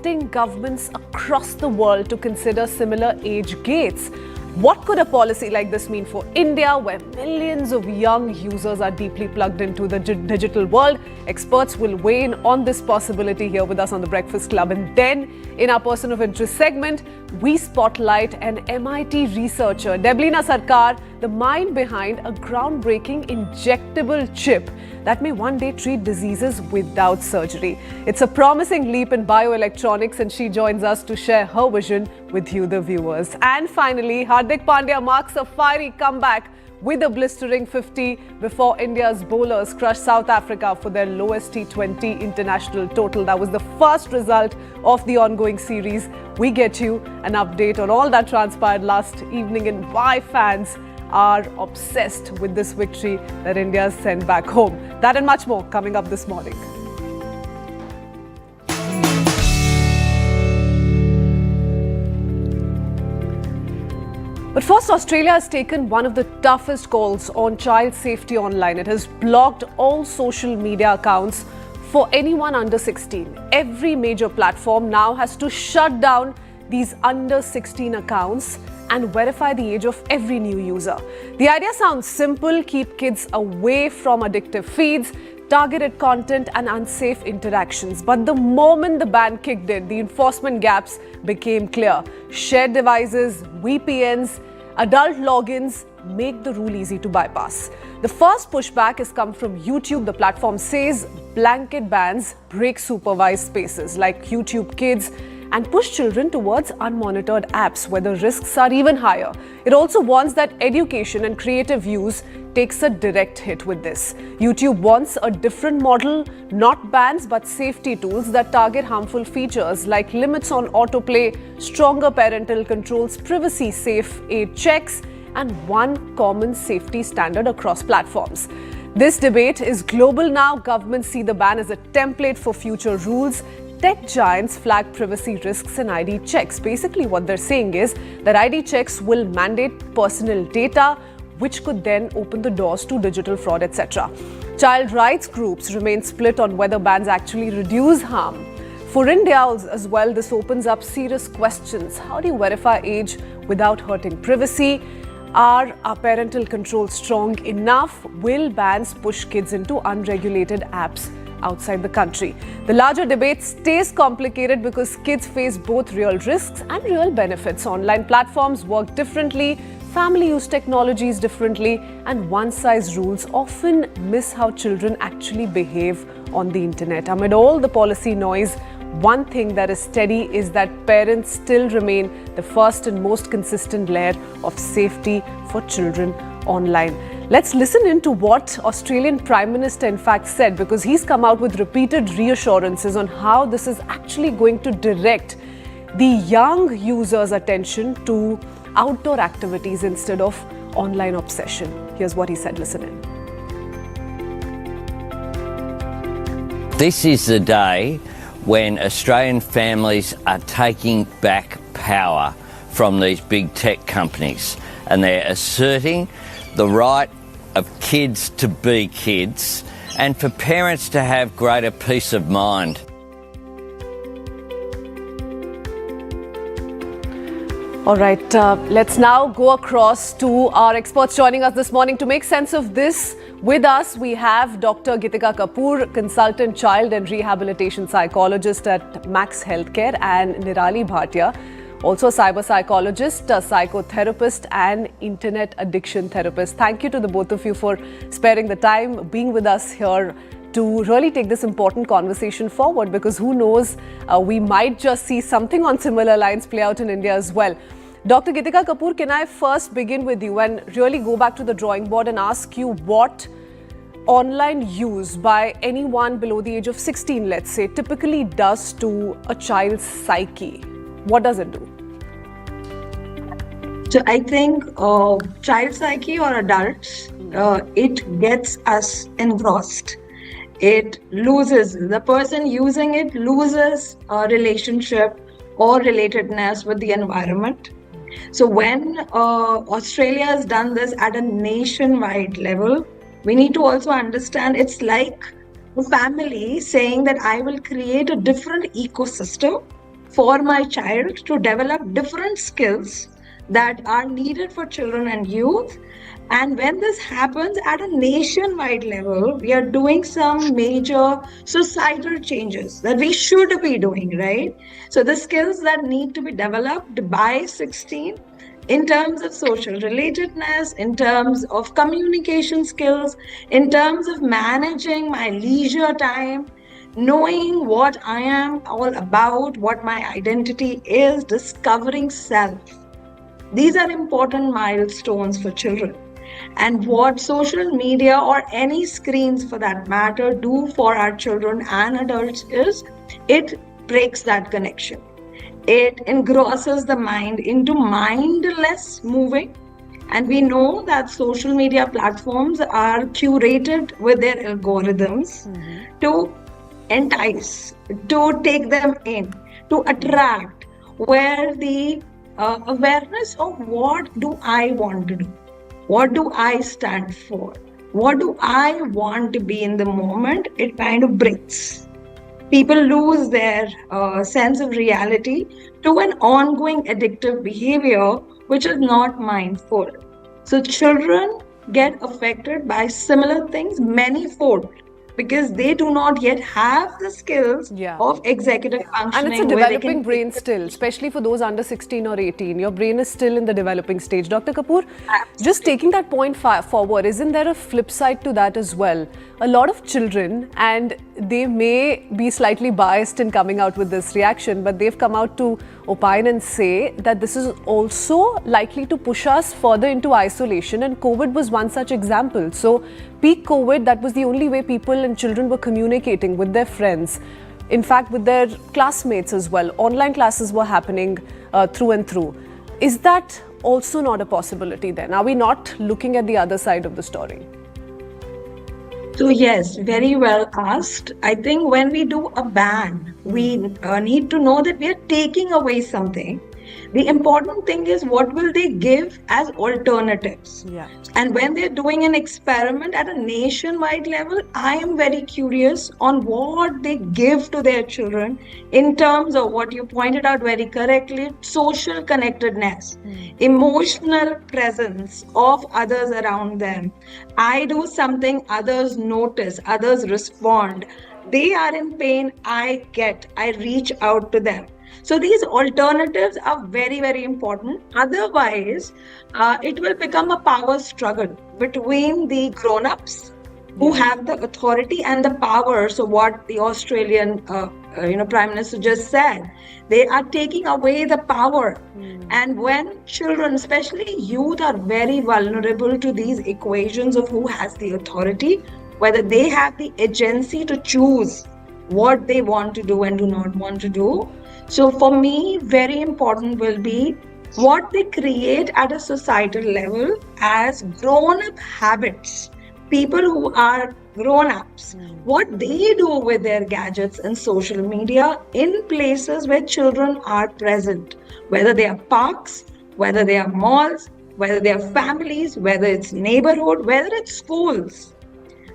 governments across the world to consider similar age gates. What could a policy like this mean for India, where millions of young users are deeply plugged into the digital world? Experts will weigh in on this possibility here with us on the Breakfast Club. And then, in our Person of Interest segment, we spotlight an MIT researcher, Deblina Sarkar, the mind behind a groundbreaking injectable chip that may one day treat diseases without surgery. It's a promising leap in bioelectronics, and she joins us to share her vision with you, the viewers. And finally, Hardik Pandya marks a fiery comeback with a blistering 50 before India's bowlers crushed South Africa for their lowest T20 international total. That was the first result of the ongoing series. We get you an update on all that transpired last evening and why fans are obsessed with this victory that India has sent back home. That and much more coming up this morning. But first, Australia has taken one of the toughest calls on child safety online. It has blocked all social media accounts for anyone under 16. Every major platform now has to shut down these under 16 accounts and verify the age of every new user. The idea sounds simple: keep kids away from addictive feeds, targeted content and unsafe interactions. But the moment the ban kicked in, the enforcement gaps became clear. Shared devices, VPNs, adult logins make the rule easy to bypass. The first pushback has come from YouTube. The platform says blanket bans break supervised spaces like YouTube Kids and push children towards unmonitored apps where the risks are even higher. It also warns that education and creative use takes a direct hit with this. YouTube wants a different model, not bans but safety tools that target harmful features like limits on autoplay, stronger parental controls, privacy safe age checks, and one common safety standard across platforms. This debate is global now. Governments see the ban as a template for future rules. Tech giants flag privacy risks and ID checks. Basically, what they're saying is that ID checks will mandate personal data, which could then open the doors to digital fraud, etc. Child rights groups remain split on whether bans actually reduce harm. For India as well, this opens up serious questions. How do you verify age without hurting privacy? Are our parental controls strong enough? Will bans push kids into unregulated apps outside the country? The larger debate stays complicated because kids face both real risks and real benefits. Online platforms work differently, family use technologies differently, and one-size rules often miss how children actually behave on the internet. Amid all the policy noise, one thing that is steady is that parents still remain the first and most consistent layer of safety for children online. Let's listen into what Australian Prime Minister in fact said, because he's come out with repeated reassurances on how this is actually going to direct the young users' attention to outdoor activities instead of online obsession. Here's what he said. Listen in. This is the day when Australian families are taking back power from these big tech companies, and they're asserting the right of kids to be kids and for parents to have greater peace of mind. All right, let's now go across to our experts joining us this morning to make sense of this. With us, we have Dr. Gitika Kapoor, consultant child and rehabilitation psychologist at Max Healthcare, and Nirali Bhatia, also a cyber psychologist, a psychotherapist and internet addiction therapist. Thank you to the both of you for sparing the time, being with us here to really take this important conversation forward, because who knows, we might just see something on similar lines play out in India as well. Dr. Gitika Kapoor, can I first begin with you and really go back to the drawing board and ask you what online use by anyone below the age of 16, let's say, typically does to a child's psyche? What does it do? So I think child psyche or adults, it gets us engrossed. It loses, the person using it loses a relationship or relatedness with the environment. So when Australia has done this at a nationwide level, we need to also understand it's like a family saying that I will create a different ecosystem for my child to develop different skills that are needed for children and youth. And when this happens at a nationwide level, we are doing some major societal changes that we should be doing, right? So the skills that need to be developed by 16 in terms of social relatedness, in terms of communication skills, in terms of managing my leisure time, knowing what I am all about, what my identity is, discovering self. These are important milestones for children. And what social media or any screens for that matter do for our children and adults is it breaks that connection. It engrosses the mind into mindless moving. And we know that social media platforms are curated with their algorithms to entice, to take them in, to attract, where the awareness of what do I want to do? What do I stand for? What do I want to be in the moment? It kind of breaks. People lose their sense of reality to an ongoing addictive behavior which is not mindful. So children get affected by similar things manyfold because they do not yet have the skills of executive functioning. And it's a developing brain still, especially for those under 16 or 18. Your brain is still in the developing stage. Dr. Kapoor, just taking that point forward, isn't there a flip side to that as well? A lot of children, and they may be slightly biased in coming out with this reaction, but they've come out to opine and say that this is also likely to push us further into isolation, and COVID was one such example. So peak COVID, that was the only way people and children were communicating with their friends, in fact with their classmates as well. Online classes were happening through and through. Is that also not a possibility then? Are we not looking at the other side of the story? So yes, very well asked. I think when we do a ban, we need to know that we are taking away something. The important thing is what will they give as alternatives. And when they're doing an experiment at a nationwide level, I am very curious on what they give to their children in terms of what you pointed out very correctly, social connectedness, emotional presence of others around them. I do something, others notice, others respond. They are in pain, I reach out to them. So these alternatives are very, very important. Otherwise, it will become a power struggle between the grown-ups who have the authority and the power. So what the Australian Prime Minister just said, they are taking away the power. And when children, especially youth, are very vulnerable to these equations of who has the authority, whether they have the agency to choose what they want to do and do not want to do. So for me, very important will be what they create at a societal level as grown-up habits. People who are grown-ups, what they do with their gadgets and social media in places where children are present, whether they are parks, whether they are malls, whether they are families, whether it's neighborhood, whether it's schools.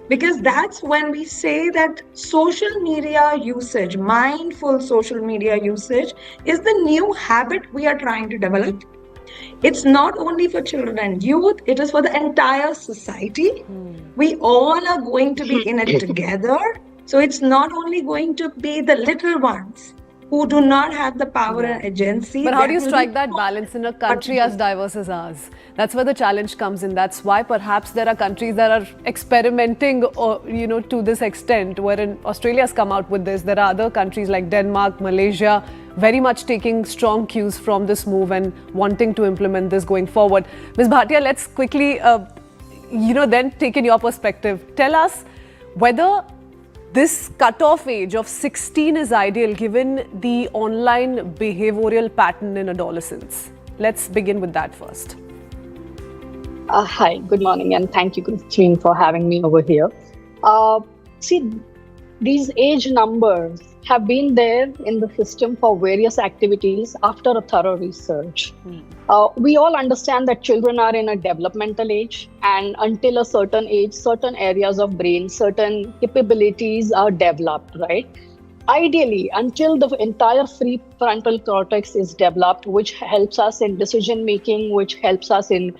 Because that's when we say that social media usage, mindful social media usage, is the new habit we are trying to develop. It's not only for children and youth, it is for the entire society. We all are going to be in it together. So it's not only going to be the little ones who do not have the power and agency. But how do you strike that balance in a country as diverse as ours? That's where the challenge comes in. That's why perhaps there are countries that are experimenting, to this extent. Wherein Australia has come out with this, there are other countries like Denmark, Malaysia, very much taking strong cues from this move and wanting to implement this going forward. Ms. Bhatia, let's quickly, then take in your perspective. Tell us whether this cutoff age of 16 is ideal given the online behavioral pattern in adolescence. Let's begin with that first. Hi, good morning, and thank you, Christine, for having me over here. These age numbers have been there in the system for various activities after a thorough research. We all understand that children are in a developmental age, and until a certain age, certain areas of brain, certain capabilities are developed, right? ideally, until the entire prefrontal cortex is developed, which helps us in decision making, which helps us in,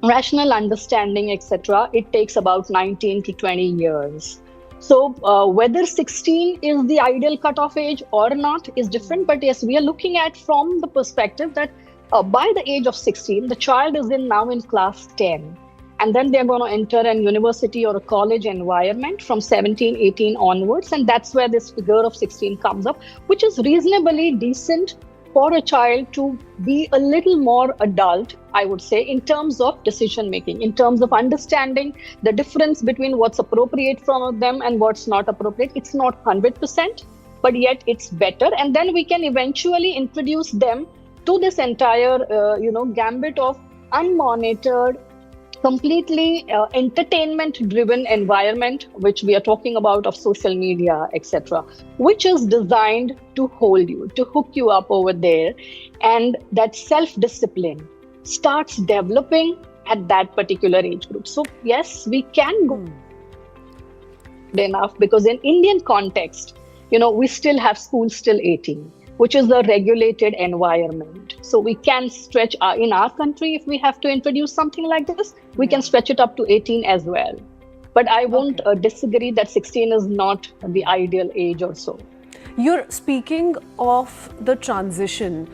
rational understanding, etc., it takes about 19 to 20 years. So whether 16 is the ideal cutoff age or not is different. But yes, we are looking at from the perspective that by the age of 16, the child is now in class 10. And then they're going to enter an university or a college environment from 17, 18 onwards. And that's where this figure of 16 comes up, which is reasonably decent for a child to be a little more adult, I would say, in terms of decision making, in terms of understanding the difference between what's appropriate from them and what's not appropriate. It's not 100%, but yet it's better. And then we can eventually introduce them to this entire, gambit of unmonitored, completely entertainment-driven environment, which we are talking about, of social media, etc., which is designed to hold you, to hook you up over there. And that self-discipline starts developing at that particular age group. So yes, we can go enough, because in Indian context, we still have schools till 18, which is a regulated environment. So we can stretch in our country, if we have to introduce something like this, we can stretch it up to 18 as well. But I won't disagree that 16 is not the ideal age or so. You're speaking of the transition.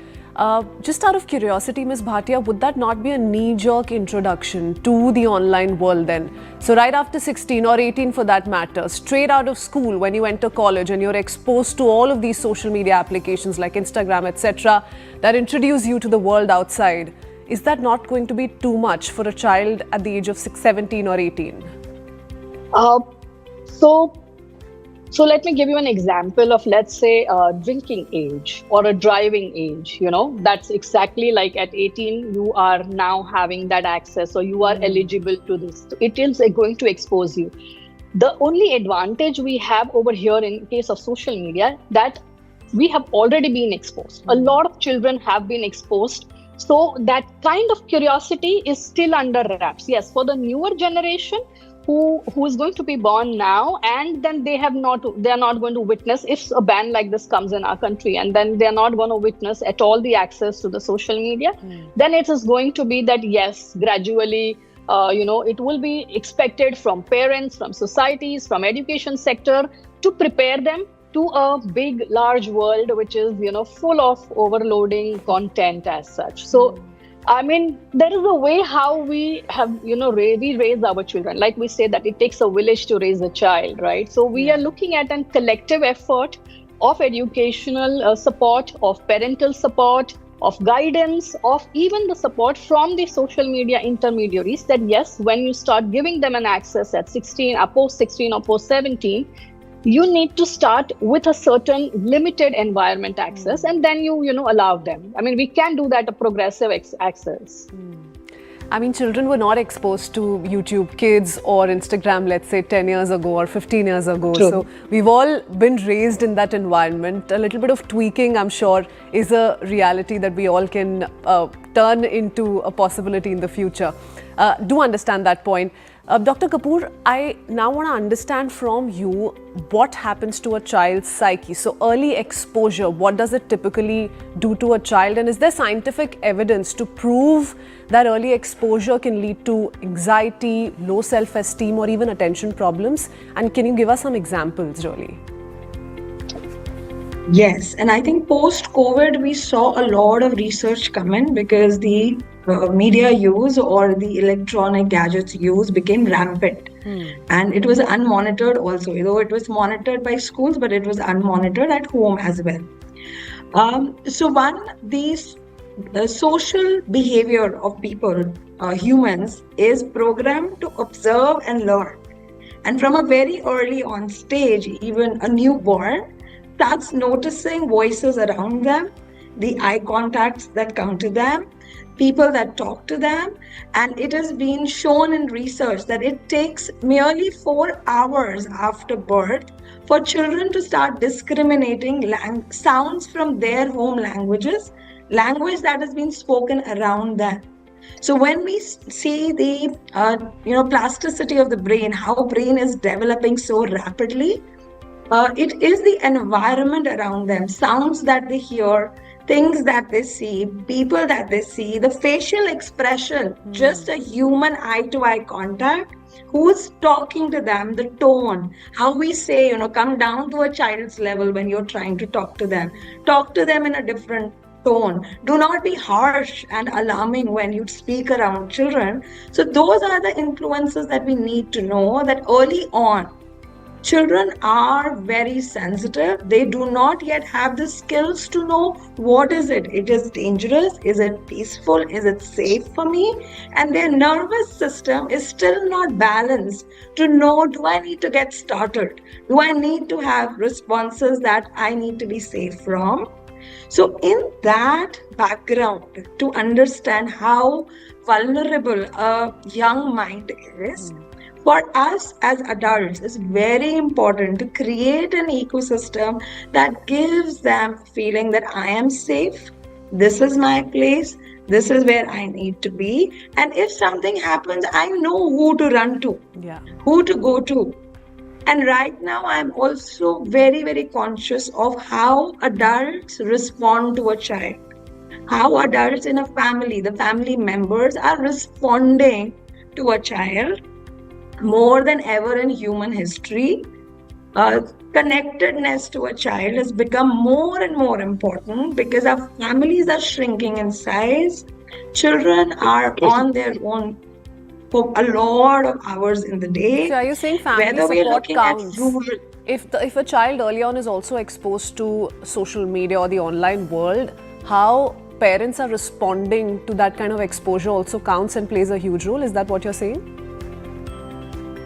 Just out of curiosity, Ms. Bhatia, would that not be a knee-jerk introduction to the online world then? So right after 16 or 18 for that matter, straight out of school, when you enter college and you're exposed to all of these social media applications like Instagram, etc., that introduce you to the world outside, is that not going to be too much for a child at the age of 17 or 18? So let me give you an example of, let's say, a drinking age or a driving age. That's exactly like at 18, you are now having that access, or you are eligible to this. It is going to expose you. The only advantage we have over here in case of social media, that we have already been exposed. A lot of children have been exposed. So that kind of curiosity is still under wraps. Yes, for the newer generation, who is going to be born now, and then they are not going to witness, if a ban like this comes in our country, and then they're not going to witness at all the access to the social media, then it is going to be that, yes, gradually, it will be expected from parents, from societies, from education sector, to prepare them to a big, large world, which is, full of overloading content as such. So, I mean, there is a way how we have, we raise our children. Like we say that it takes a village to raise a child, right? So we are looking at a collective effort of educational support, of parental support, of guidance, of even the support from the social media intermediaries, that yes, when you start giving them an access at 16, post 16 or post 17, you need to start with a certain limited environment access, and then you allow them. I mean, we can do that, a progressive access. I mean, children were not exposed to YouTube Kids or Instagram, let's say 10 years ago or 15 years ago. True. So we've all been raised in that environment. A little bit of tweaking, I'm sure, is a reality that we all can turn into a possibility in the future. Do understand that point. Dr. Kapoor, I now want to understand from you what happens to a child's psyche. So early exposure, what does it typically do to a child? And is there scientific evidence to prove that early exposure can lead to anxiety, low self-esteem, or even attention problems? And can you give us some examples, really? Yes, and I think post-COVID, we saw a lot of research come in, because the media use or the electronic gadgets use became rampant. And it was unmonitored also, though it was monitored by schools, but it was unmonitored at home as well. The social behavior of people, humans, is programmed to observe and learn. And from a very early on stage, even a newborn starts noticing voices around them, the eye contacts that come to them, people that talk to them. And it has been shown in research that it takes merely 4 hours after birth for children to start discriminating sounds from their home languages, language that has been spoken around them. So when we see the plasticity of the brain, how brain is developing so rapidly, It is the environment around them, sounds that they hear, things that they see, people that they see, the facial expression, just a human eye to eye contact, who's talking to them, the tone, how we say, come down to a child's level when you're trying to talk to them in a different tone. Do not be harsh and alarming when you speak around children. So, those are the influences that we need to know that early on children are very sensitive. They do not yet have the skills to know what is it. It is dangerous. Is it peaceful? Is it safe for me? And their nervous system is still not balanced to know, do I need to get startled? Do I need to have responses that I need to be safe from? So, in that background, to understand how vulnerable a young mind is, for us as adults, it's very important to create an ecosystem that gives them feeling that I am safe, this is my place, this is where I need to be. And if something happens, I know who to run to, who to go to. And right now, I'm also very, very conscious of how adults respond to a child, how adults in a family, the family members are responding to a child more than ever in human history. Connectedness to a child has become more and more important because our families are shrinking in size. Children are on their own for a lot of hours in the day. So are you saying family Whether we're support looking at counts? rural, If a child early on is also exposed to social media or the online world, how parents are responding to that kind of exposure also counts and plays a huge role. Is that what you're saying?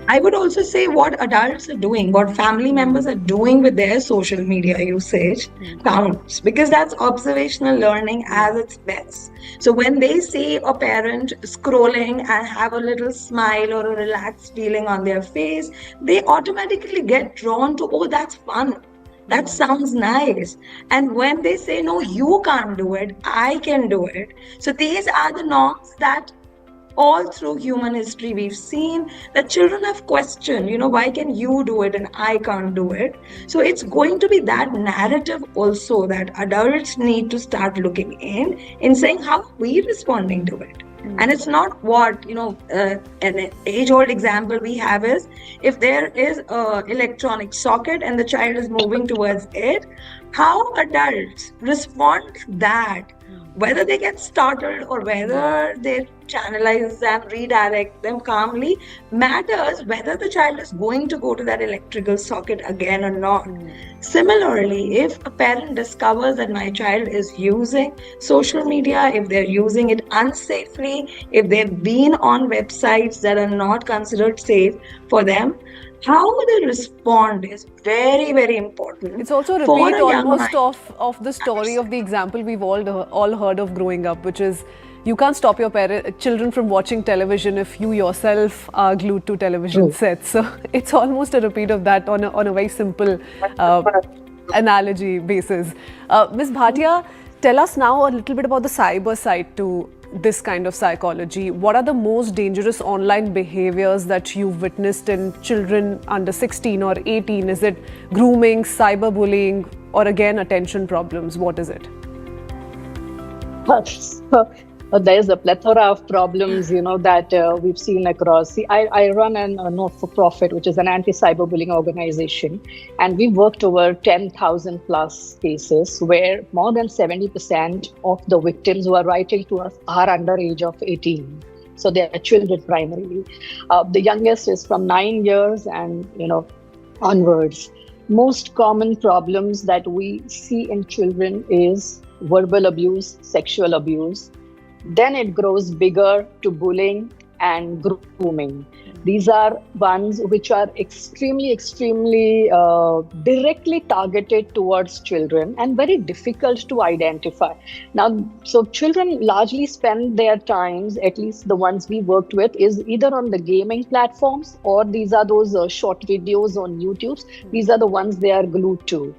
I would also say what adults are doing, what family members are doing with their social media usage counts, because that's observational learning at its best. So when they see a parent scrolling and have a little smile or a relaxed feeling on their face, they automatically get drawn to, oh, that's fun. That sounds nice. And when they say, no, you can't do it, I can do it. So these are the norms that all through human history we've seen that children have questioned, why can you do it and I can't do it? So it's going to be that narrative also that adults need to start looking in saying, how are we responding to it? And it's not what, an age-old example we have is, if there is an electronic socket and the child is moving towards it, how adults respond to that, whether they get startled or whether they channelize them, redirect them calmly, matters whether the child is going to go to that electrical socket again or not. Similarly, if a parent discovers that my child is using social media, if they're using it unsafely, if they've been on websites that are not considered safe for them, how they respond is very, very important. It's also a repeat almost of the story of the example we've all heard of growing up, which is you can't stop your children from watching television if you yourself are glued to television sets. So it's almost a repeat of that on a very simple analogy basis. Ms. Bhatia, tell us now a little bit about the cyber side to this kind of psychology. What are the most dangerous online behaviors that you've witnessed in children under 16 or 18? Is it grooming, cyberbullying, or again attention problems? What is it? There's a plethora of problems, that we've seen across. See, I run a not-for-profit, which is an anti-cyberbullying organization, and we've worked over 10,000 plus cases where more than 70% of the victims who are writing to us are under age of 18. So they are children primarily. The youngest is from 9 years and, onwards. Most common problems that we see in children is verbal abuse, sexual abuse. Then it grows bigger to bullying and grooming. These are ones which are extremely directly targeted towards children and very difficult to identify. Now, so children largely spend their times, at least the ones we worked with, is either on the gaming platforms or these are those short videos on YouTube. These are the ones they are glued to.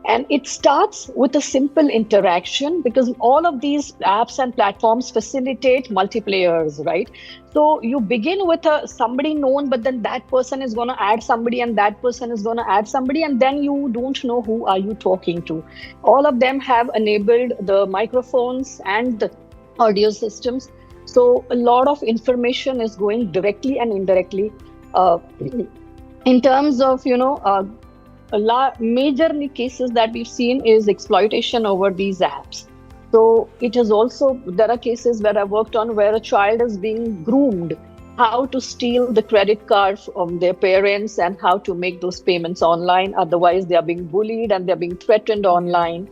And it starts with a simple interaction because all of these apps and platforms facilitate multiplayers, right? So you begin with somebody known, but then that person is going to add somebody and that person is going to add somebody, and then you don't know who are you talking to. All of them have enabled the microphones and the audio systems. So a lot of information is going directly and indirectly. In terms of, major cases that we've seen is exploitation over these apps. So it is also, there are cases where I worked on where a child is being groomed, how to steal the credit card from their parents and how to make those payments online. Otherwise, they are being bullied and they're being threatened online.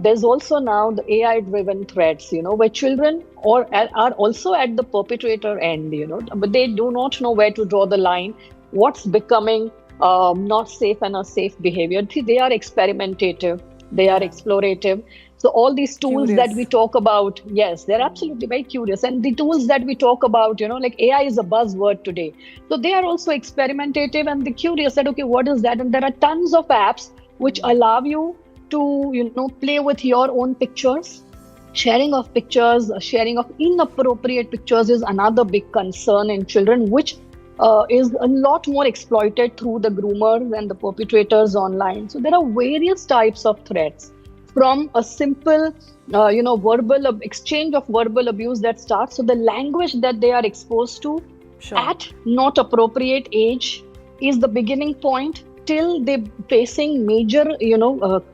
There's also now the AI-driven threats, where children are also at the perpetrator end, but they do not know where to draw the line, what's becoming not safe and a safe behavior. They are experimentative, they are explorative. So all these tools Curious. that we talk about, yes, they're absolutely very curious. And the tools that we talk about, like AI is a buzzword today. So they are also experimentative and they're curious that, okay, what is that? And there are tons of apps which allow you to, play with your own pictures. Sharing of pictures, sharing of inappropriate pictures is another big concern in children, which is a lot more exploited through the groomers and the perpetrators online. So there are various types of threats, from a simple, verbal exchange of verbal abuse that starts. So the language that they are exposed to at not appropriate age is the beginning point, till they're facing major,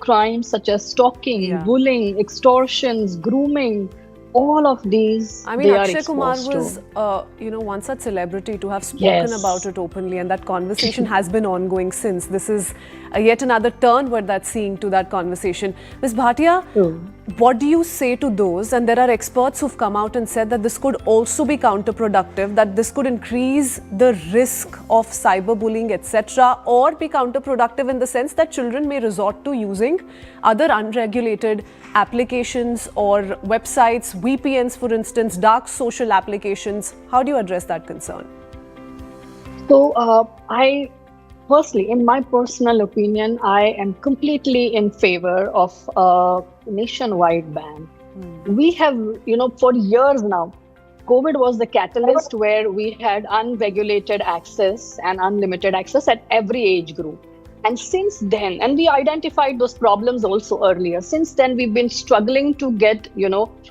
crimes such as stalking, bullying, extortions, grooming. All of these, I mean, they Akshay are Kumar exposed was, one such celebrity to have spoken about it openly, and that conversation has been ongoing since. This is yet another turn where that's seeing to that conversation. Ms. Bhatia, what do you say to those? And there are experts who've come out and said that this could also be counterproductive, that this could increase the risk of cyberbullying, etc., or be counterproductive in the sense that children may resort to using other unregulated applications or websites, VPNs, for instance, dark social applications. How do you address that concern? So I firstly, in my personal opinion, I am completely in favor of a nationwide ban. We have, for years now, COVID was the catalyst where we had unregulated access and unlimited access at every age group. And since then, and we identified those problems also earlier, since then we've been struggling to get,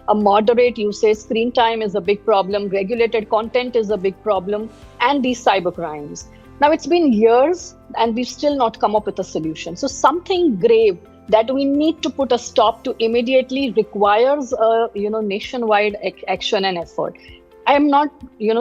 a moderate usage. Screen time is a big problem, regulated content is a big problem, and these cyber crimes. Now it's been years and we've still not come up with a solution. So something grave that we need to put a stop to immediately requires a, nationwide action and effort. I am not,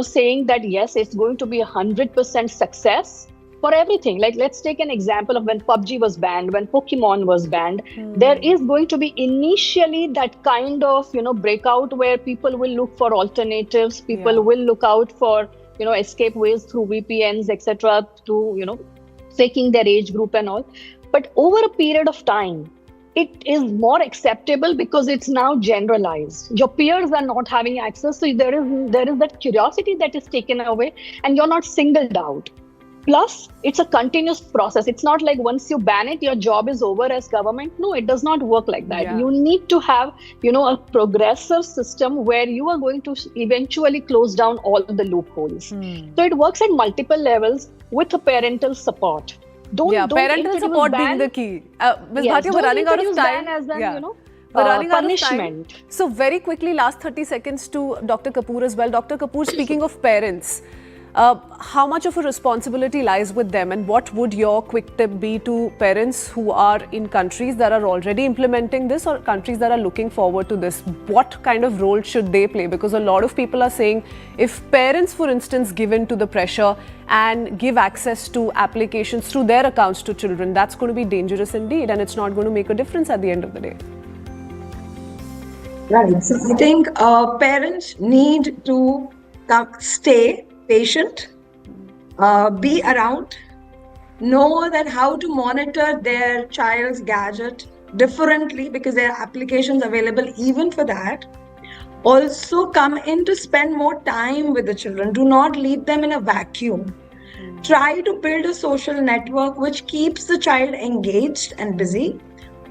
saying that yes, it's going to be 100% success for everything. Like, let's take an example of when PUBG was banned, when Pokemon was banned. There is going to be initially that kind of, breakout where people will look for alternatives. People will look out for, escape ways through VPNs, etc., to, faking their age group and all. But over a period of time, it is more acceptable because it's now generalized. Your peers are not having access, so there is that curiosity that is taken away, and you're not singled out. Plus, it's a continuous process. It's not like once you ban it, your job is over as government. No, it does not work like that. You need to have, a progressive system where you are going to eventually close down all the loopholes. So it works at multiple levels with a parental support. Don't parental support being the key. Ms. Bhatia, we're running out of time. As an, we're running punishment. out of time. So very quickly, last 30 seconds to Dr. Kapoor as well. Dr. Kapoor, speaking of parents, how much of a responsibility lies with them, and what would your quick tip be to parents who are in countries that are already implementing this or countries that are looking forward to this? What kind of role should they play? Because a lot of people are saying if parents, for instance, give in to the pressure and give access to applications through their accounts to children, that's going to be dangerous indeed, and it's not going to make a difference at the end of the day. Right. So I think parents need to stay patient, be around, know that how to monitor their child's gadget differently because there are applications available even for that. Also come in to spend more time with the children. Do not leave them in a vacuum. Try to build a social network which keeps the child engaged and busy.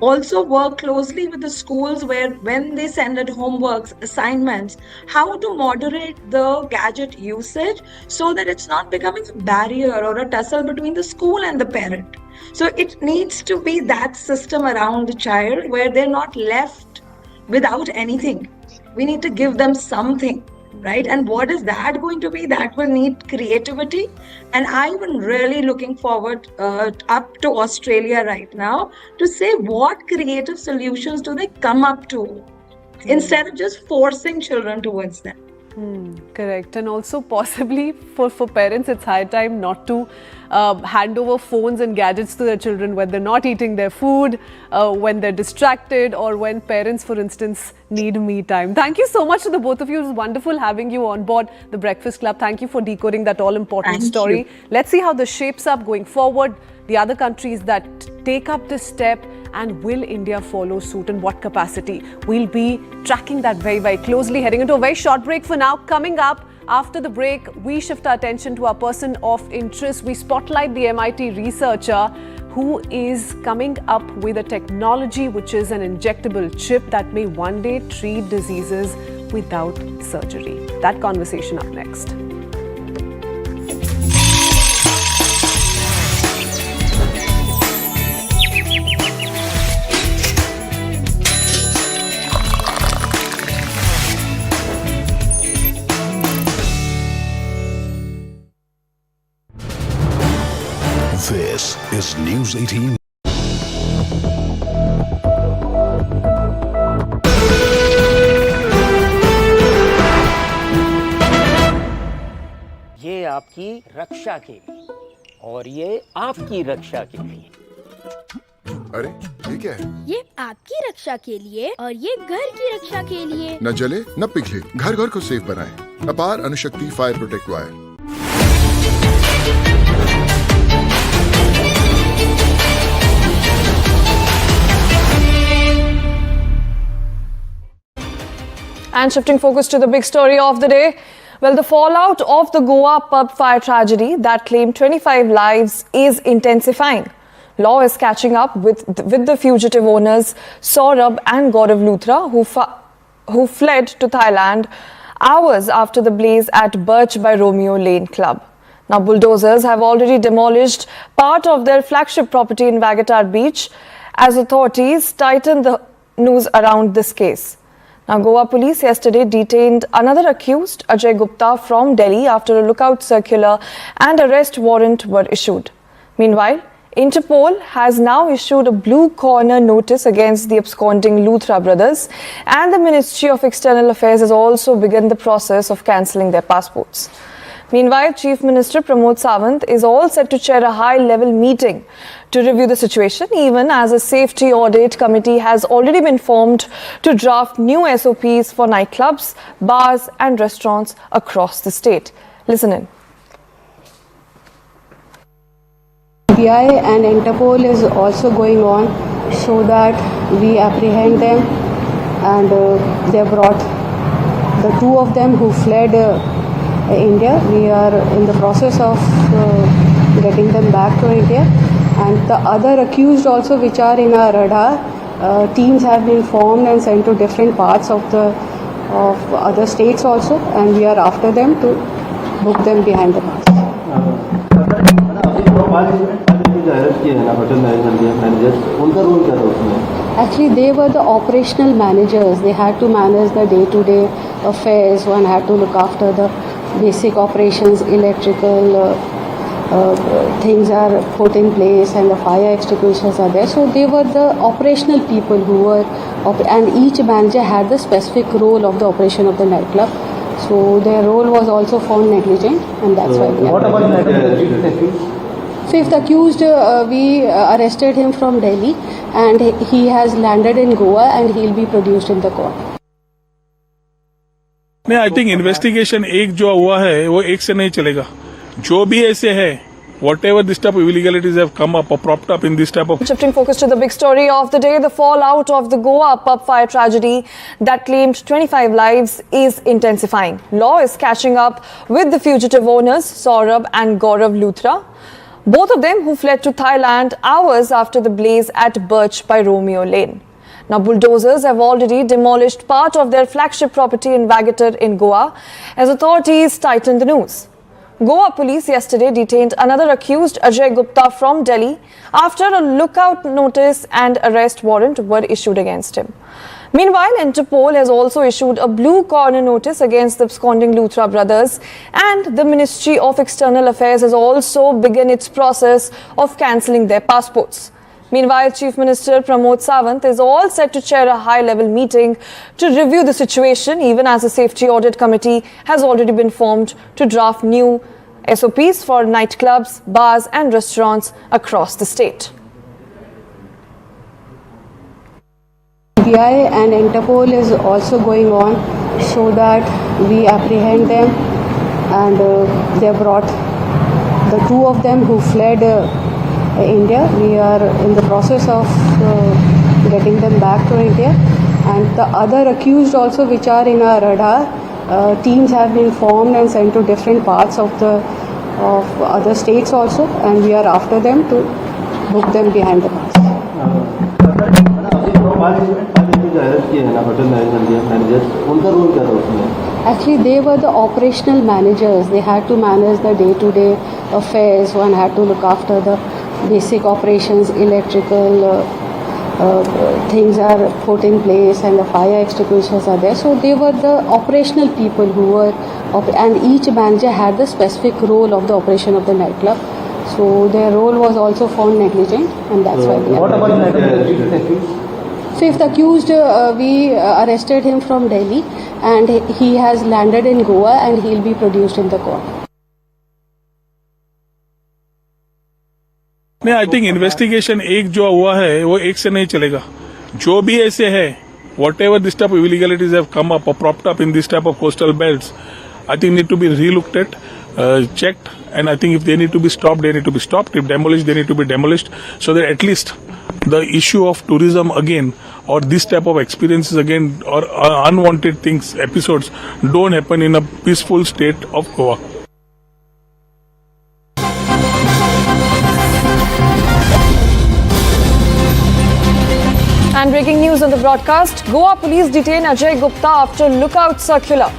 Also work closely with the schools where when they send out homeworks, assignments, how to moderate the gadget usage so that it's not becoming a barrier or a tussle between the school and the parent. So it needs to be that system around the child where they're not left without anything. We need to give them something, right? And what is that going to be? That will need creativity. And I'm really looking forward up to Australia right now to say what creative solutions do they come up to instead of just forcing children towards them. Correct. And also possibly for parents, it's high time not to hand over phones and gadgets to their children when they're not eating their food, when they're distracted, or when parents, for instance, need me time. Thank you so much to the both of you. It was wonderful having you on board the Breakfast Club. Thank you for decoding that all-important story. You. Let's see how this shapes up going forward. The other countries that take up this step, and will India follow suit, in what capacity? We'll be tracking that very, very closely. Heading into a very short break for now. Coming up after the break, we shift our attention to our person of interest. We spotlight the MIT researcher who is coming up with a technology which is an injectable chip that may one day treat diseases without surgery. That conversation up next. This is News 18. ये आपकी रक्षा के लिए और ये आपकी रक्षा के लिए। अरे ये क्या है? ये आपकी रक्षा के लिए और ये घर की रक्षा के लिए। न जले न पिघले, घर घर को सेफ बनाएं। अपार Anushakti fire protect wire. And shifting focus to the big story of the day. Well, the fallout of the Goa pub fire tragedy that claimed 25 lives is intensifying. Law is catching up with the fugitive owners Saurabh and Gaurav Luthra, who fled to Thailand hours after the blaze at Birch by Romeo Lane Club. Now, bulldozers have already demolished part of their flagship property in Vagatar Beach as authorities tighten the noose around this case. Now, Goa police yesterday detained another accused, Ajay Gupta, from Delhi after a lookout circular and arrest warrant were issued. Meanwhile, Interpol has now issued a blue corner notice against the absconding Luthra brothers, and the Ministry of External Affairs has also begun the process of cancelling their passports. Meanwhile, Chief Minister Pramod Sawant is all set to chair a high-level meeting to review the situation, even as a safety audit committee has already been formed to draft new SOPs for nightclubs, bars and restaurants across the state. Listen in. CBI and Interpol is also going on so that we apprehend them, and they brought the two of them who fled India. We are in the process of getting them back to India, and the other accused also, which are in our radar, teams have been formed and sent to different parts of other states also, and we are after them to book them behind the bars. Actually, they were the operational managers. They had to manage the day-to-day affairs. One had to look after the basic operations, electrical things are put in place, and the fire extinguishers are there. So they were the operational people who were, and each manager had the specific role of the operation of the nightclub. So their role was also found negligent, and that's why. What about the fifth accused? We arrested him from Delhi, and he has landed in Goa, and he'll be produced in the court. नहीं, I think investigation एक जो हुआ है वो एक से नहीं चलेगा. जो भी ऐसे है whatever this type of illegalities have come up or propped up in this type of... Shifting focus to the big story of the day, the fallout of the Goa pub fire tragedy that claimed 25 lives is intensifying. Law is catching up with the fugitive owners, Saurabh and Gaurav Luthra, both of them who fled to Thailand hours after the blaze at Birch by Romeo Lane. Now, bulldozers have already demolished part of their flagship property in Vagator in Goa as authorities tighten the noose. Goa police yesterday detained another accused, Ajay Gupta, from Delhi after a lookout notice and arrest warrant were issued against him. Meanwhile, Interpol has also issued a blue corner notice against the absconding Luthra brothers, and the Ministry of External Affairs has also begun its process of cancelling their passports. Meanwhile, Chief Minister Pramod Sawant is all set to chair a high-level meeting to review the situation, even as a safety audit committee has already been formed to draft new SOPs for nightclubs, bars and restaurants across the state. CBI and Interpol is also going on so that we apprehend them, and they brought the two of them who fled India. We are in the process of getting them back to India, and the other accused also which are in our radar, teams have been formed and sent to different parts of other states also, and we are after them to book them behind the bars. Actually, they were the operational managers. They had to manage the day-to-day affairs. One had to look after the basic operations, electrical things are put in place, and the fire extinguishers are there. So they were the operational people who were, and each manager had the specific role of the operation of the nightclub. So their role was also found negligent, and that's why they are. What about the fifth accused? We arrested him from Delhi, and he has landed in Goa, and he'll be produced in the court. नहीं, I think investigation एक जो हुआ है वो एक से नहीं चलेगा. जो भी ऐसे है, whatever this type of illegalities have come up or propped up in this type of coastal belts, I think need to be relooked at, checked, and I think if they need to be stopped, they need to be stopped. If demolished, they need to be demolished, so that at least the issue of tourism again, or this type of experiences again, or unwanted things, episodes, don't happen in a peaceful state of Goa. And breaking news on the broadcast, Goa police detain Ajay Gupta after lookout circular.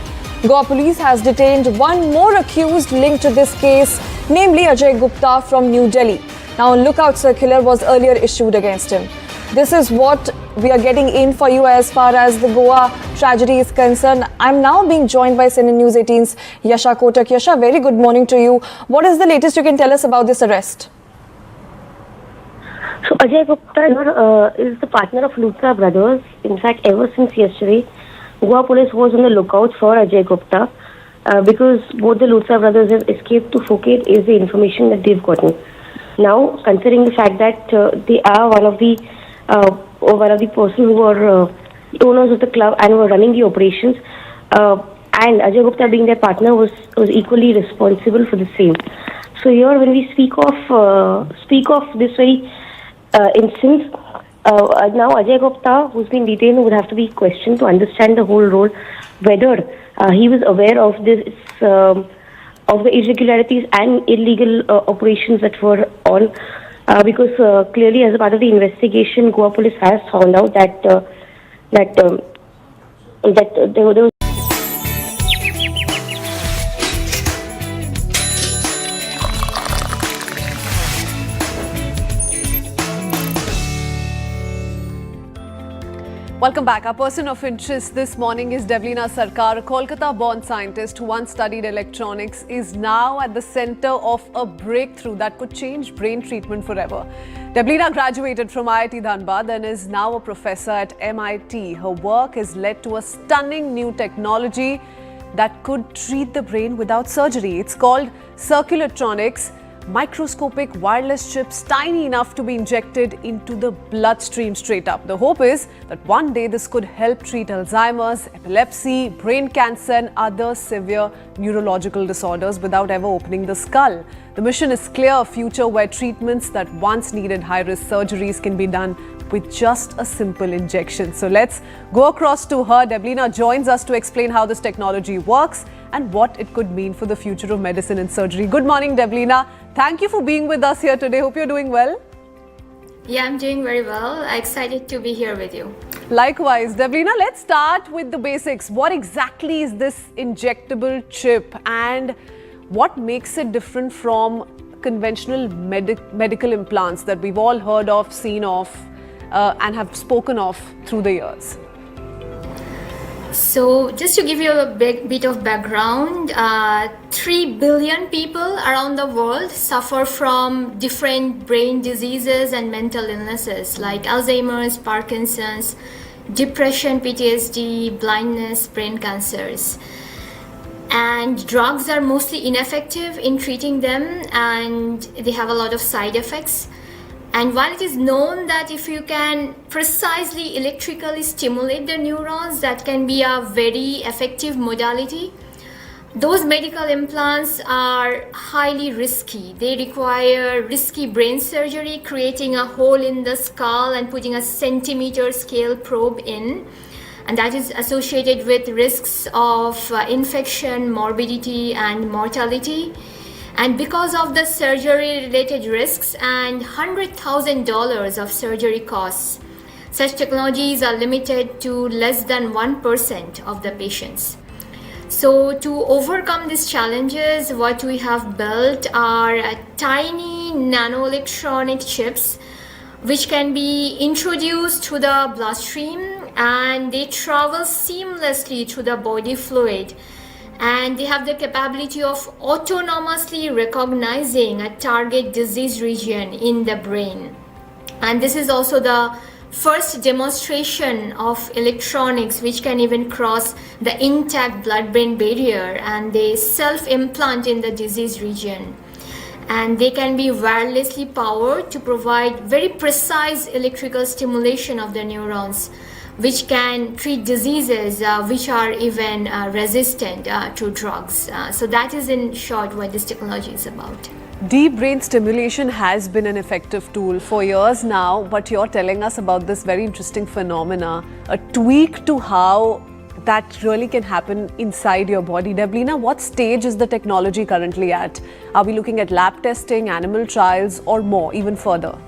Goa police has detained one more accused linked to this case, namely Ajay Gupta from New Delhi. Now, a lookout circular was earlier issued against him. This is what we are getting in for you as far as the Goa tragedy is concerned. I'm now being joined by CNN News 18's Yasha Kotak. Yasha, very good morning to you. What is the latest you can tell us about this arrest? So Ajay Gupta is the partner of Luthra brothers. In fact, ever since yesterday, Goa police was on the lookout for Ajay Gupta because both the Luthra brothers have escaped to Phuket is the information that they've gotten. Now, considering the fact that they are one of the persons who were owners of the club and were running the operations, and Ajay Gupta being their partner was equally responsible for the same. So here, when we speak of this very instance, now Ajay Gupta, who's been detained, would have to be questioned to understand the whole role, whether he was aware of this, of the irregularities and illegal operations that were on, because clearly, as a part of the investigation, Goa police has found out that there was. Welcome back. Our person of interest this morning is Devleena Sarkar, a Kolkata-born scientist who once studied electronics, is now at the center of a breakthrough that could change brain treatment forever. Devleena graduated from IIT Dhanbad and is now a professor at MIT. Her work has led to a stunning new technology that could treat the brain without surgery. It's called circulatronics, microscopic wireless chips tiny enough to be injected into the bloodstream straight up. The hope is that one day this could help treat Alzheimer's, epilepsy, brain cancer and other severe neurological disorders without ever opening the skull. The mission is clear, a future where treatments that once needed high-risk surgeries can be done with just a simple injection. So let's go across to her. Deblina joins us to explain how this technology works and what it could mean for the future of medicine and surgery. Good morning, Deblina. Thank you for being with us here today. Hope you're doing well. Yeah, I'm doing very well. Excited to be here with you. Likewise. Deblina, let's start with the basics. What exactly is this injectable chip and what makes it different from conventional medical implants that we've all heard of, seen of, and have spoken of through the years? So just to give you a bit of background, 3 billion people around the world suffer from different brain diseases and mental illnesses like Alzheimer's, Parkinson's, depression, PTSD, blindness, brain cancers. And drugs are mostly ineffective in treating them and they have a lot of side effects. And while it is known that if you can precisely electrically stimulate the neurons, that can be a very effective modality, those medical implants are highly risky. They require risky brain surgery, creating a hole in the skull and putting a centimeter scale probe in. And that is associated with risks of infection, morbidity, and mortality. And because of the surgery-related risks and $100,000 of surgery costs, such technologies are limited to less than 1% of the patients. So to overcome these challenges, what we have built are tiny nanoelectronic chips which can be introduced to the bloodstream and they travel seamlessly through the body fluid. And they have the capability of autonomously recognizing a target disease region in the brain. And this is also the first demonstration of electronics which can even cross the intact blood-brain barrier and they self-implant in the disease region. And they can be wirelessly powered to provide very precise electrical stimulation of the neurons, which can treat diseases which are even resistant to drugs. So that is in short what this technology is about. Deep brain stimulation has been an effective tool for years now, but you're telling us about this very interesting phenomena, a tweak to how that really can happen inside your body. Deblina, what stage is the technology currently at? Are we looking at lab testing, animal trials, or more, even further?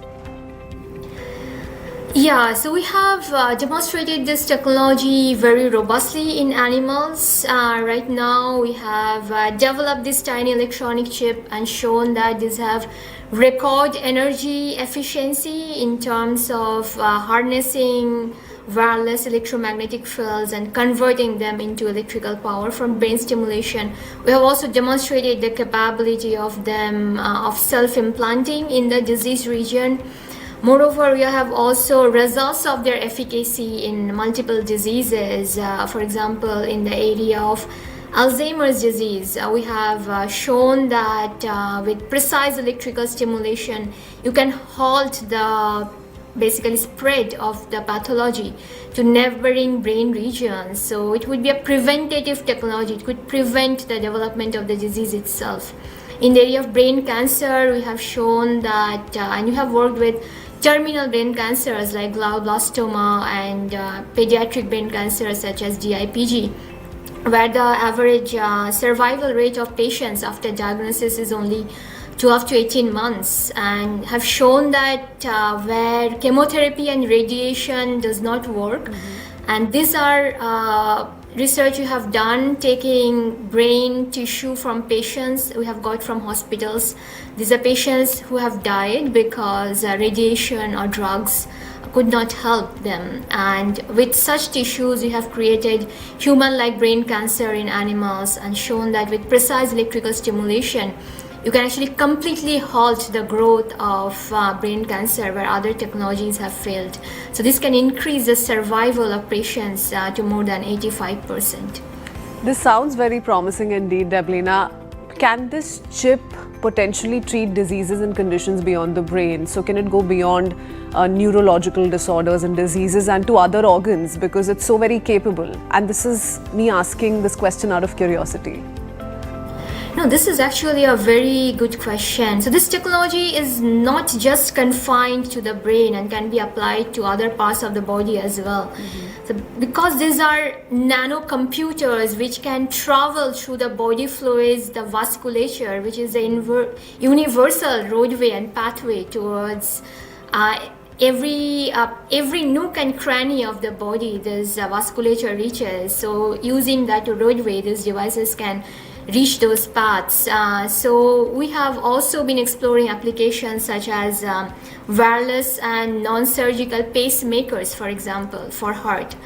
Yeah, so we have demonstrated this technology very robustly in animals. Right now we have developed this tiny electronic chip and shown that these have record energy efficiency in terms of harnessing wireless electromagnetic fields and converting them into electrical power from brain stimulation. We have also demonstrated the capability of them of self-implanting in the disease region. Moreover, we have also results of their efficacy in multiple diseases. For example, in the area of Alzheimer's disease, we have shown that with precise electrical stimulation, you can halt the basically spread of the pathology to neighboring brain regions. So it would be a preventative technology. It could prevent the development of the disease itself. In the area of brain cancer, we have shown that, and we have worked with terminal brain cancers like glioblastoma and pediatric brain cancers such as DIPG, where the average survival rate of patients after diagnosis is only 12 to 18 months, and have shown that where chemotherapy and radiation does not work, and these are research we have done taking brain tissue from patients we have got from hospitals. These are patients who have died because radiation or drugs could not help them, and with such tissues we have created human-like brain cancer in animals and shown that with precise electrical stimulation you can actually completely halt the growth of brain cancer where other technologies have failed. So this can increase the survival of patients to more than 85%. This sounds very promising indeed, Deblina. can this chip potentially treat diseases and conditions beyond the brain? So can it go beyond neurological disorders and diseases and to other organs, because it's so very capable? And this is me asking this question out of curiosity. No, this is actually a very good question. So this technology is not just confined to the brain and can be applied to other parts of the body as well. So because these are nanocomputers which can travel through the body fluids, the vasculature, which is the universal roadway and pathway towards every nook and cranny of the body, this vasculature reaches. So using that roadway, these devices can reach those paths. So we have also been exploring applications such as wireless and non-surgical pacemakers, for example, for heart,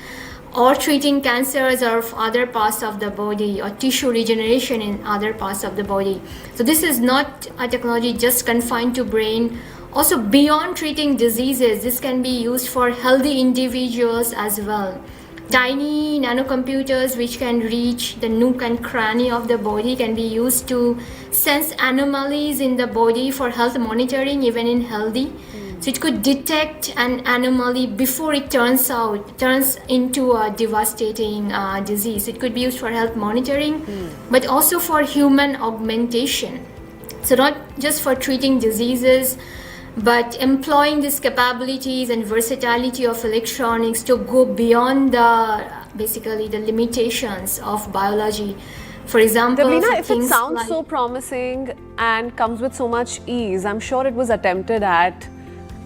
or treating cancers of other parts of the body, or tissue regeneration in other parts of the body. So this is not a technology just confined to brain. Also, beyond treating diseases, this can be used for healthy individuals as well. Tiny nanocomputers which can reach the nook and cranny of the body can be used to sense anomalies in the body for health monitoring, even in healthy. So it could detect an anomaly before it turns into a devastating disease. It could be used for health monitoring, but also for human augmentation. So not just for treating diseases, but employing these capabilities and versatility of electronics to go beyond basically the limitations of biology. For example, Devleena, if it sounds so promising and comes with so much ease, I'm sure it was attempted at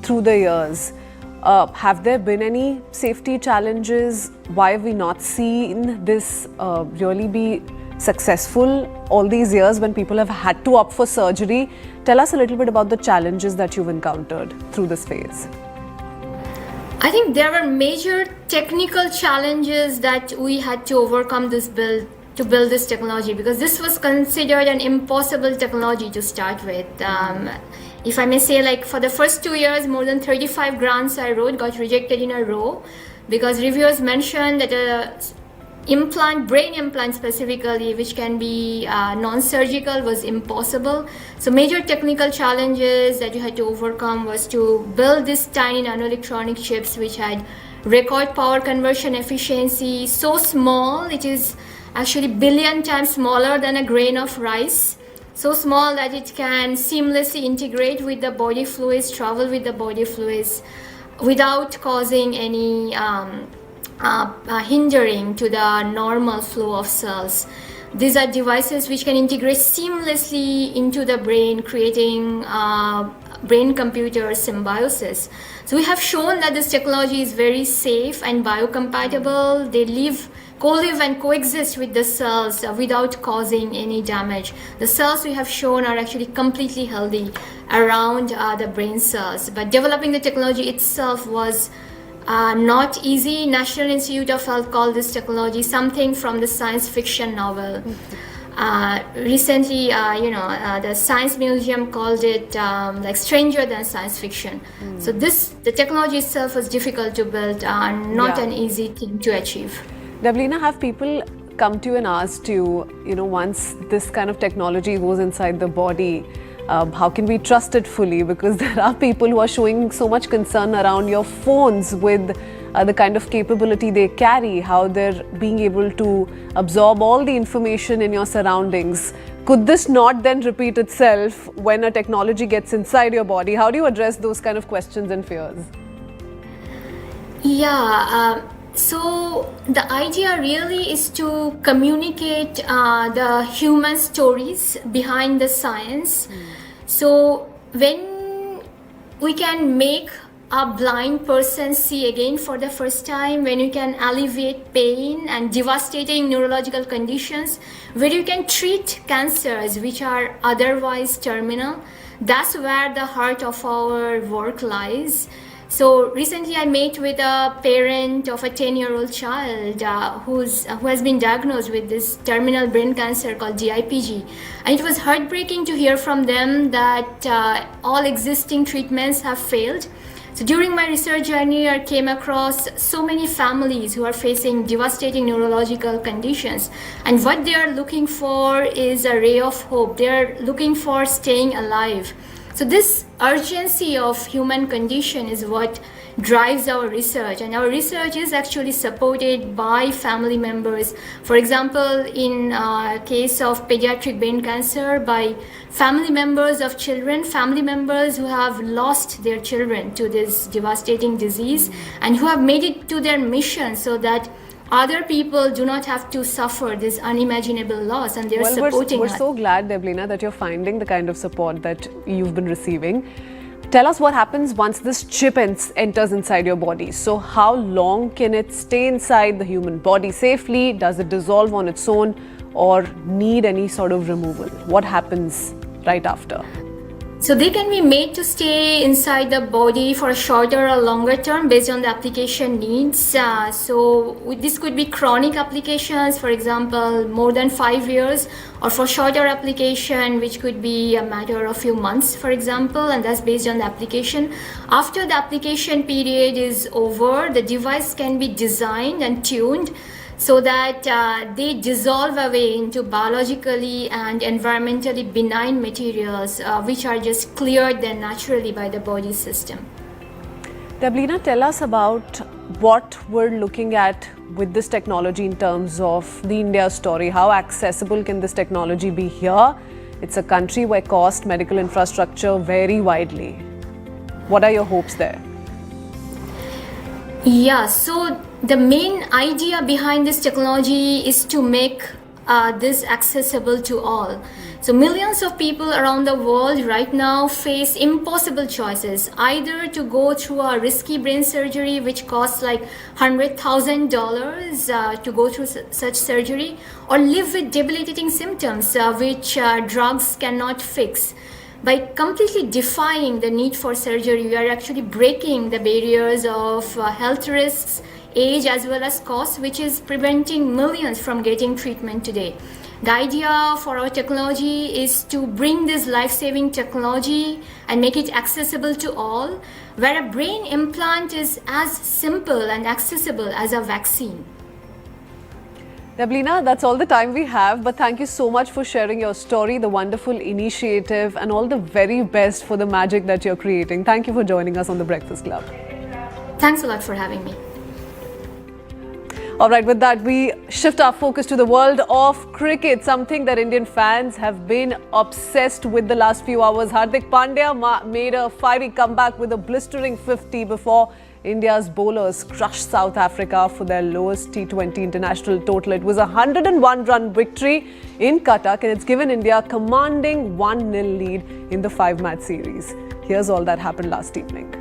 through the years. Have there been any safety challenges? Why have we not seen this really be successful all these years when people have had to opt for surgery? Tell us a little bit about the challenges that you've encountered through this phase. I think there were major technical challenges that we had to overcome to build this technology, because this was considered an impossible technology to start with. If I may say, like for the first 2 years, more than 35 grants I wrote got rejected in a row, because reviewers mentioned that brain implant specifically, which can be non-surgical, was impossible. So major technical challenges that you had to overcome was to build these tiny nanoelectronic chips which had record power conversion efficiency so small, it is actually billion times smaller than a grain of rice. So small that it can seamlessly integrate with the body fluids, travel with the body fluids without causing any hindering to the normal flow of cells. These are devices which can integrate seamlessly into the brain, creating brain-computer symbiosis. So we have shown that this technology is very safe and biocompatible. They co-live and coexist with the cells without causing any damage. The cells we have shown are actually completely healthy around the brain cells. But developing the technology itself was not easy. National Institute of Health called this technology something from the science fiction novel. Recently, the Science Museum called it like stranger than science fiction. So the technology itself was difficult to build, not an easy thing to achieve. Devleena, have people come to you and asked you, once this kind of technology goes inside the body, how can we trust it fully? Because there are people who are showing so much concern around your phones with the kind of capability they carry, how they're being able to absorb all the information in your surroundings. Could this not then repeat itself when a technology gets inside your body? How do you address those kind of questions and fears? Yeah. So the idea really is to communicate the human stories behind the science. So when we can make a blind person see again for the first time, when you can alleviate pain and devastating neurological conditions, where you can treat cancers which are otherwise terminal, that's where the heart of our work lies. So recently I met with a parent of a 10-year-old child who has been diagnosed with this terminal brain cancer called DIPG. And it was heartbreaking to hear from them that all existing treatments have failed. So during my research journey, I came across so many families who are facing devastating neurological conditions. And what they are looking for is a ray of hope. They are looking for staying alive. So this urgency of human condition is what drives our research, and our research is actually supported by family members. For example, in case of pediatric brain cancer, by family members of children, family members who have lost their children to this devastating disease and who have made it to their mission so that other people do not have to suffer this unimaginable loss, and they're supporting we're us. so glad, Deblina, that you're finding the kind of support that you've been receiving. Tell us what happens once this chip enters inside your body. So how long can it stay inside the human body safely? Does it dissolve on its own or need any sort of removal? What happens right after? So they can be made to stay inside the body for a shorter or longer term based on the application needs. This could be chronic applications, for example, more than 5 years, or for shorter application, which could be a matter of few months, for example, and that's based on the application. After the application period is over, the device can be designed and tuned so that they dissolve away into biologically and environmentally benign materials which are just cleared then naturally by the body system. Deblina, tell us about what we're looking at with this technology in terms of the India story. How accessible can this technology be here? It's a country where cost, medical infrastructure vary widely. What are your hopes there? Yeah, so the main idea behind this technology is to make this accessible to all. So millions of people around the world right now face impossible choices, either to go through a risky brain surgery which costs like $100,000 to go through such surgery, or live with debilitating symptoms which drugs cannot fix. By completely defying the need for surgery, we are actually breaking the barriers of health risks, age, as well as cost, which is preventing millions from getting treatment today. The idea for our technology is to bring this life-saving technology and make it accessible to all, where a brain implant is as simple and accessible as a vaccine. Deblina, that's all the time we have, but thank you so much for sharing your story, the wonderful initiative, and all the very best for the magic that you're creating. Thank you for joining us on The Breakfast Club. Thanks a lot for having me. All right, with that, we shift our focus to the world of cricket, something that Indian fans have been obsessed with the last few hours. Hardik Pandya made a fiery comeback with a blistering 50 before India's bowlers crushed South Africa for their lowest T20 international total. It was a 101-run victory in Cuttack, and it's given India a commanding 1-0 lead in the 5-match series. Here's all that happened last evening.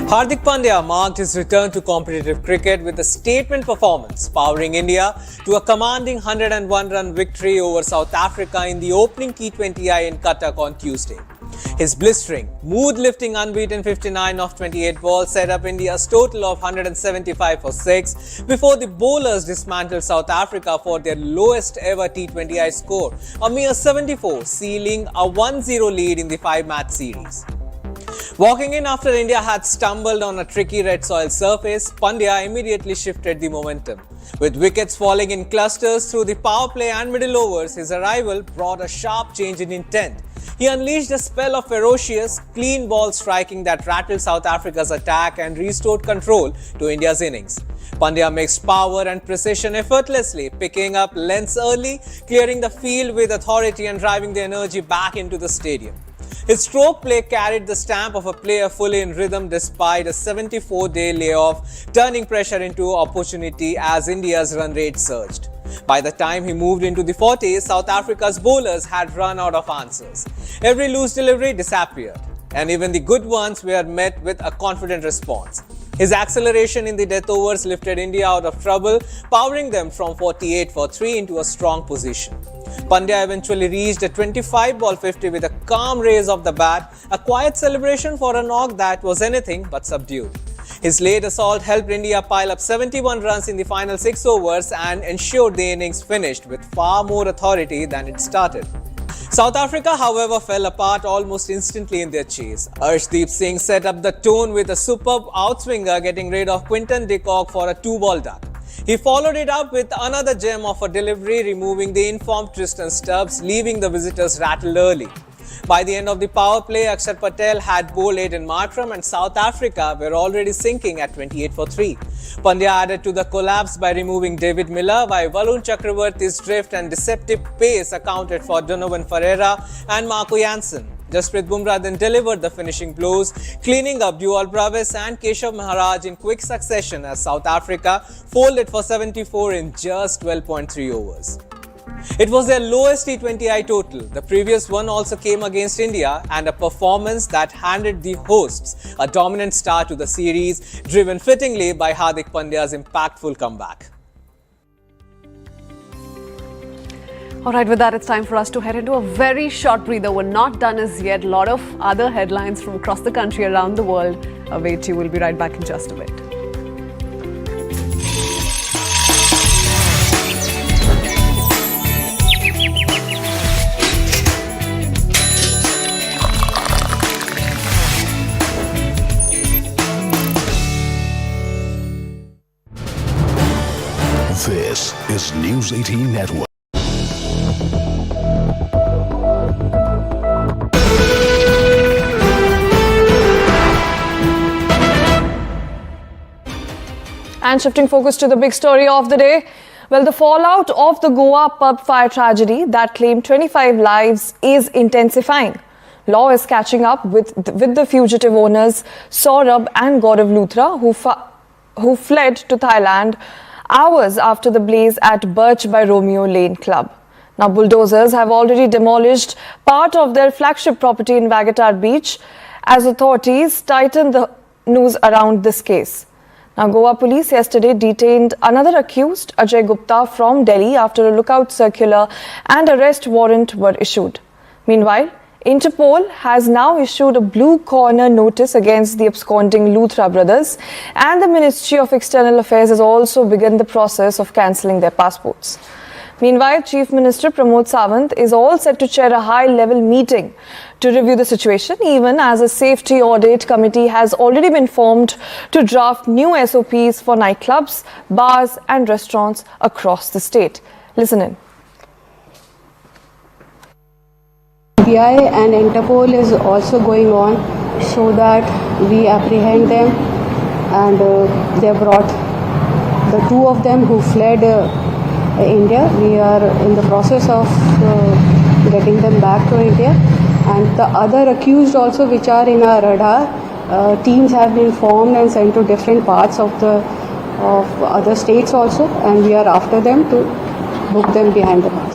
Hardik Pandya marked his return to competitive cricket with a statement performance, powering India to a commanding 101-run victory over South Africa in the opening T20I in Cuttack on Tuesday. His blistering, mood-lifting unbeaten 59 of 28 balls set up India's total of 175 for 6 before the bowlers dismantled South Africa for their lowest ever T20I score, a mere 74, sealing a 1-0 lead in the 5-match series. Walking in after India had stumbled on a tricky red soil surface, Pandya immediately shifted the momentum. With wickets falling in clusters through the power play and middle overs, his arrival brought a sharp change in intent. He unleashed a spell of ferocious, clean ball striking that rattled South Africa's attack and restored control to India's innings. Pandya mixed power and precision effortlessly, picking up lengths early, clearing the field with authority and driving the energy back into the stadium. His stroke play carried the stamp of a player fully in rhythm despite a 74-day layoff, turning pressure into opportunity as India's run rate surged. By the time he moved into the 40s, South Africa's bowlers had run out of answers. Every loose delivery disappeared, and even the good ones were met with a confident response. His acceleration in the death overs lifted India out of trouble, powering them from 48 for 3 into a strong position. Pandya eventually reached a 25-ball 50 with a calm raise of the bat, a quiet celebration for a knock that was anything but subdued. His late assault helped India pile up 71 runs in the final 6 overs and ensured the innings finished with far more authority than it started. South Africa, however, fell apart almost instantly in their chase. Arshdeep Singh set up the tone with a superb outswinger, getting rid of Quinton de Kock for a 2-ball duck. He followed it up with another gem of a delivery, removing the informed Tristan Stubbs, leaving the visitors rattled early. By the end of the power play, Akshar Patel had bowled Aiden Markram and South Africa were already sinking at 28 for 3. Pandya added to the collapse by removing David Miller, while Varun Chakravarti's drift and deceptive pace accounted for Donovan Ferreira and Marco Jansen. Jasprit Bumrah then delivered the finishing blows, cleaning up Dewald Bravis and Keshav Maharaj in quick succession as South Africa folded for 74 in just 12.3 overs. It was their lowest T20I total. The previous one also came against India, and a performance that handed the hosts a dominant start to the series, driven fittingly by Hardik Pandya's impactful comeback. All right, with that, it's time for us to head into a very short breather. We're not done as yet. A lot of other headlines from across the country, around the world await you. We'll be right back in just a bit. This is News 18 Network. And shifting focus to the big story of the day. Well, the fallout of the Goa pub fire tragedy that claimed 25 lives is intensifying. Law is catching up with the fugitive owners Saurabh and Gaurav Luthra, who fled to Thailand hours after the blaze at Birch by Romeo Lane Club. Now, bulldozers have already demolished part of their flagship property in Vagatar Beach as authorities tighten the noose around this case. Now, Goa police yesterday detained another accused, Ajay Gupta, from Delhi after a lookout circular and arrest warrant were issued. Meanwhile, Interpol has now issued a blue corner notice against the absconding Luthra brothers, and the Ministry of External Affairs has also begun the process of cancelling their passports. Meanwhile, Chief Minister Pramod Sawant is all set to chair a high-level meeting to review the situation, even as a safety audit committee has already been formed to draft new SOPs for nightclubs, bars and restaurants across the state. Listen in. FBI and Interpol is also going on so that we apprehend them, and they brought the two of them who fled India. We are in the process of getting them back to India, and the other accused also, which are in our radar, teams have been formed and sent to different parts of other states also, and we are after them to book them behind the bars.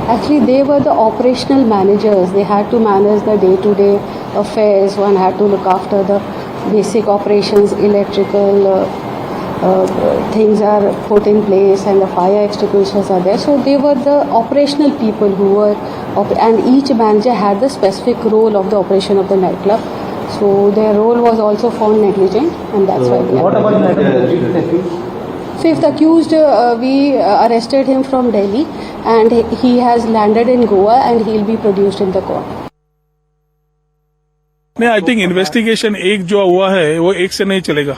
Actually, they were the operational managers. They had to manage the day-to-day affairs. One had to look after the basic operations, electrical things are put in place, and the fire extinguishers are there. So they were the operational people who were, and each manager had the specific role of the operation of the nightclub. So their role was also found negligent, and that's why they what about the fifth accused, we arrested him from Delhi, and he has landed in Goa, and he'll be produced in the court. नहीं, I think investigation एक जो हुआ है वो एक से नहीं चलेगा.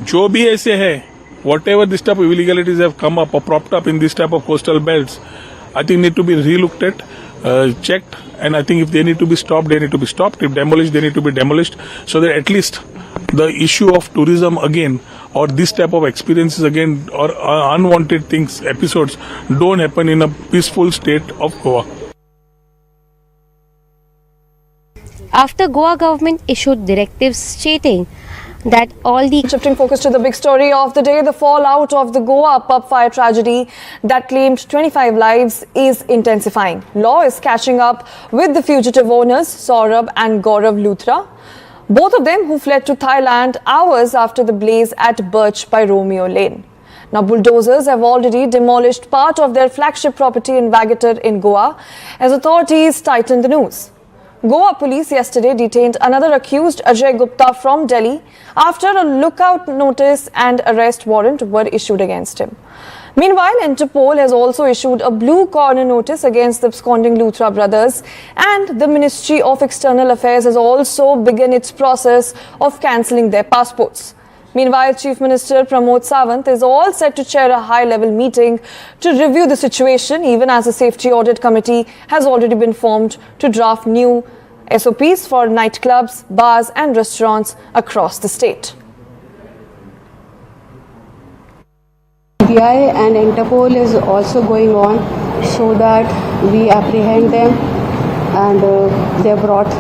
जो भी ऐसे है, whatever this type of illegalities have come up or propped up in this type of coastal belts, I think need to be relooked at, checked, and I think if they need to be stopped, they need to be stopped. If demolished, they need to be demolished, so that at least the issue of tourism again, or this type of experiences again, or unwanted things, episodes, don't happen in a peaceful state of Goa. After Goa government issued directives stating that all the... Shifting focus to the big story of the day, the fallout of the Goa pub fire tragedy that claimed 25 lives is intensifying. Law is catching up with the fugitive owners, Saurabh and Gaurav Luthra, both of them who fled to Thailand hours after the blaze at Birch by Romeo Lane. Now, bulldozers have already demolished part of their flagship property in Vagatar in Goa as authorities tighten the noose. Goa police yesterday detained another accused, Ajay Gupta, from Delhi after a lookout notice and arrest warrant were issued against him. Meanwhile, Interpol has also issued a blue corner notice against the absconding Luthra brothers, and the Ministry of External Affairs has also begun its process of cancelling their passports. Meanwhile, Chief Minister Pramod Sawant is all set to chair a high-level meeting to review the situation, even as a safety audit committee has already been formed to draft new SOPs for nightclubs, bars and restaurants across the state. CBI and Interpol is also going on so that we apprehend them, and they brought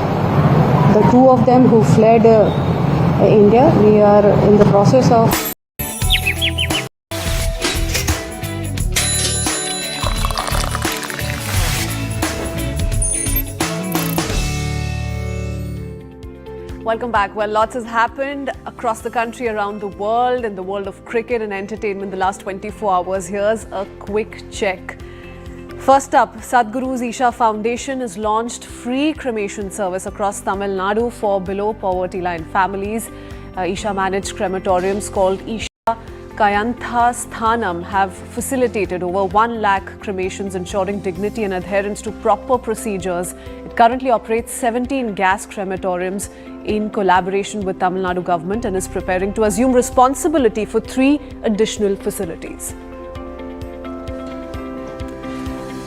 the two of them who fled India. We are in the process of Welcome back. Well, lots has happened across the country, around the world, in the world of cricket and entertainment the last 24 hours. Here's a quick check. First up, Sadhguru's Isha Foundation has launched free cremation service across Tamil Nadu for below poverty line families. Isha managed crematoriums called Isha Kayantha Sthanam have facilitated over 1 lakh cremations, ensuring dignity and adherence to proper procedures. It currently operates 17 gas crematoriums in collaboration with Tamil Nadu government and is preparing to assume responsibility for 3 additional facilities.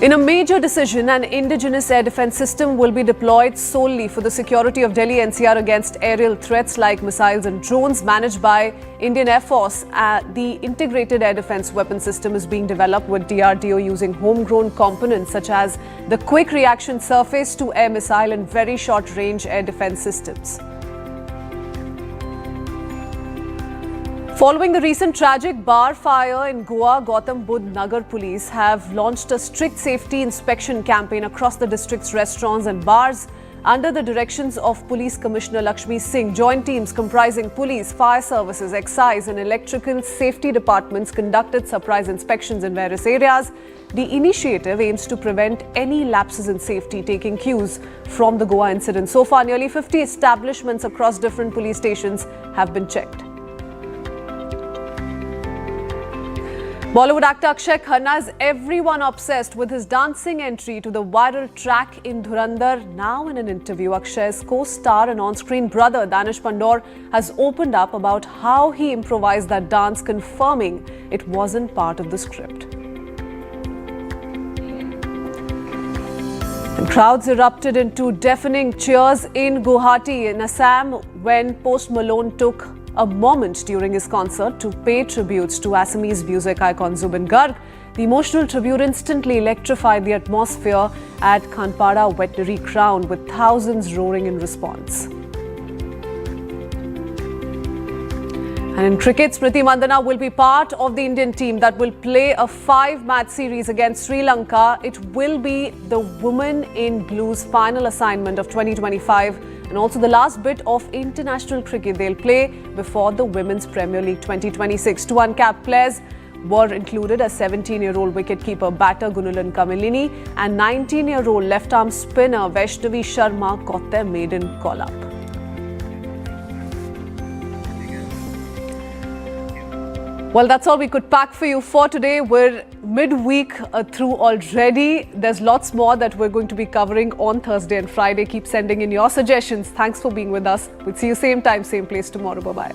In a major decision, an indigenous air defence system will be deployed solely for the security of Delhi NCR against aerial threats like missiles and drones managed by Indian Air Force. The integrated air defence weapon system is being developed with DRDO using homegrown components such as the quick reaction surface-to-air missile and very short-range air defence systems. Following the recent tragic bar fire in Goa, Gautam Budh Nagar police have launched a strict safety inspection campaign across the district's restaurants and bars. Under the directions of Police Commissioner Lakshmi Singh, joint teams comprising police, fire services, excise and electrical safety departments conducted surprise inspections in various areas. The initiative aims to prevent any lapses in safety, taking cues from the Goa incident. So far, nearly 50 establishments across different police stations have been checked. Bollywood actor Akshay Khanna has everyone obsessed with his dancing entry to the viral track in Dhurandhar. Now in an interview, Akshay's co-star and on-screen brother Danish Pandor has opened up about how he improvised that dance, confirming it wasn't part of the script. And crowds erupted into deafening cheers in Guwahati in Assam when Post Malone took a moment during his concert to pay tributes to Assamese music icon Zubin Garg. The emotional tribute instantly electrified the atmosphere at Khanpada Veterinary Ground, with thousands roaring in response. And in cricket, Smriti Mandhana will be part of the Indian team that will play a 5-match series against Sri Lanka. It will be the Women in Blue's final assignment of 2025 and also the last bit of international cricket they'll play before the Women's Premier League 2026. 2 uncapped players were included as 17-year-old wicketkeeper batter Gunalan Kamilini and 19-year-old left-arm spinner Vaishnavi Sharma got their maiden call-up. Well, that's all we could pack for you for today. We're midweek through already. There's lots more that we're going to be covering on Thursday and Friday. Keep sending in your suggestions. Thanks for being with us. We'll see you same time, same place tomorrow. Bye-bye.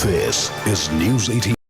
This is News 18.